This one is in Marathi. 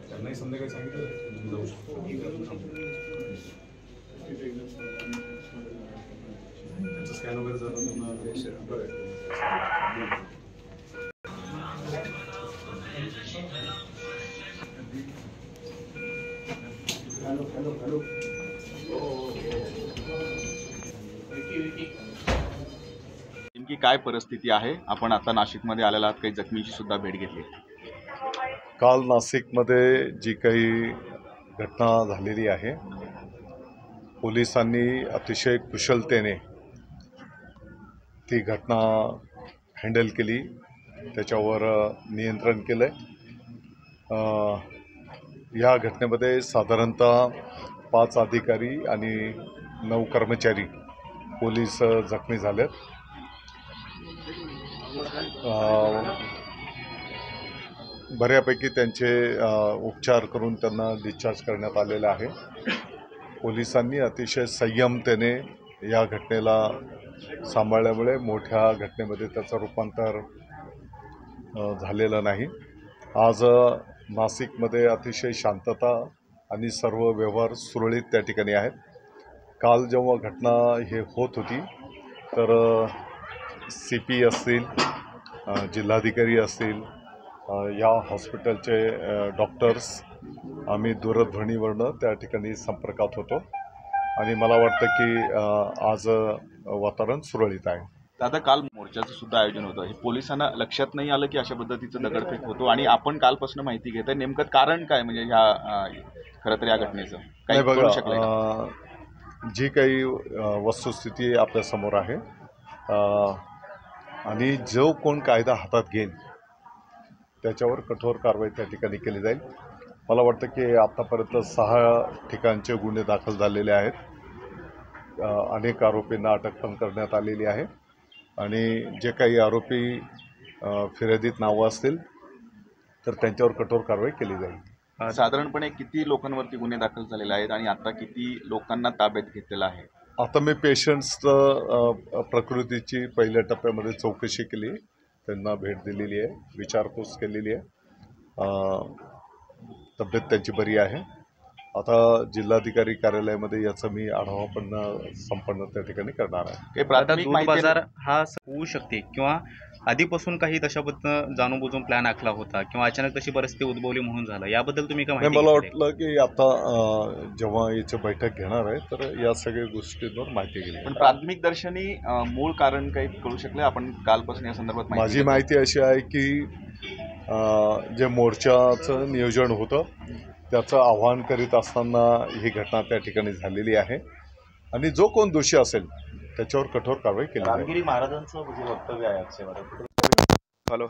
त्यांनाही संध्याकाळी सांगितलं तुम्ही जाऊ शकतो त्यांचं स्कॅन वगैरे झालं हॅलो नेमकी काय परिस्थिती आहे? आपण आता नाशिकमध्ये आलेला आहात, काही जखमींची सुद्धा भेट घेतली. काल नाशिकमध्ये जी काही घटना झालेली आहे, पोलिसांनी अतिशय कुशलतेने ती घटना हँडल केली, त्याच्यावर नियंत्रण केलं. या घटनेमध्ये साधारणतः 5 अधिकारी आणि 9 कर्मचारी पोलीस जखमी झालेत. बऱ्यापैकी त्यांचे उपचार करून त्यांना डिस्चार्ज करण्यात आलेला आहे. पोलिसांनी अतिशय संयमतेने या घटनेला सांभाळल्यामुळे मोठ्या घटनेमध्ये त्याचं रूपांतर झालेलं नाही. आज नाशिकमध्ये अतिशय शांतता आणि सर्व व्यवहार सुरळीत त्या ठिकाणी आहेत. काल जेव्हा घटना हे होत होती तर CP असतील, जिल्हाधिकारी असतील, या हॉस्पिटलचे डॉक्टर्स आम्ही दूरध्वनीवरनं त्या ठिकाणी संपर्कात होतो आणि मला वाटतं की आज वातावरण सुरळीत आहे. दादा, काल मोर्चाचं सुद्धा आयोजन होतं. हे पोलिसांना लक्षात नाही आलं की अशा पद्धतीचं दगडफेक होतो आणि आपण कालपासून माहिती घेतोय, नेमकं कारण काय म्हणजे ह्या खरं तर या घटनेचं काही कळू शकलंय का? जी काही वस्तुस्थिती आपल्यासमोर आहे आणि जो कोण कायदा हातात घेईल त्याच्यावर कठोर कारवाई त्या ठिकाणी केली जाईल. मला वाटतं की आतापर्यंत 6 ठिकाणचे गुन्हे दाखल झालेले आहेत. अनेक आरोपींना अटक पण करण्यात आलेली आहे आणि जे काही आरोपी फिर्यादीत नावं असतील तर त्यांच्यावर कठोर कारवाई केली जाईल. साधारणपणे किती लोकांवरती गुन्हे दाखल झालेले आहेत आणि आता किती लोकांना ताब्यात घेतलेलं आहे? आता मी पेशंट्स प्रकृतीची पहिल्या टप्प्यामध्ये चौकशी केली, त्यांना भेट दिलेली आहे, विचारपूस केलेली आहे. तब्येत त्यांची बरी आहे. आता जिल्हाधिकारी कार्यालयामध्ये याचं मी आढावा पण संपन्न त्या ठिकाणी करणार आहे. दूध बाजार हा होऊ शकते किंवा आधीपासून काही तशाबद्दल जाणूनबुजून प्लॅन आखला होता किंवा अचानक तशी परिस्थिती उद्भवली म्हणून झालं, याबद्दल तुम्ही काय माहिती? मला वाटलं की आता जेव्हा याची बैठक घेणार आहे तर या सगळ्या गोष्टींवर माहिती घेईल. पण प्राथमिक दर्शनी मूळ कारण काही कळू शकले? आपण कालपासून या संदर्भात माझी माहिती अशी आहे की जे मोर्चाचं नियोजन होतं त्याचं आव्हान करीत असताना ही घटना त्या ठिकाणी झालेली आहे आणि जो कोण दोषी असेल त्याच्यावर कठोर कारवाई केली जाईल. रामगिरी महाराजांचं वक्तव्य आहे. हॅलो.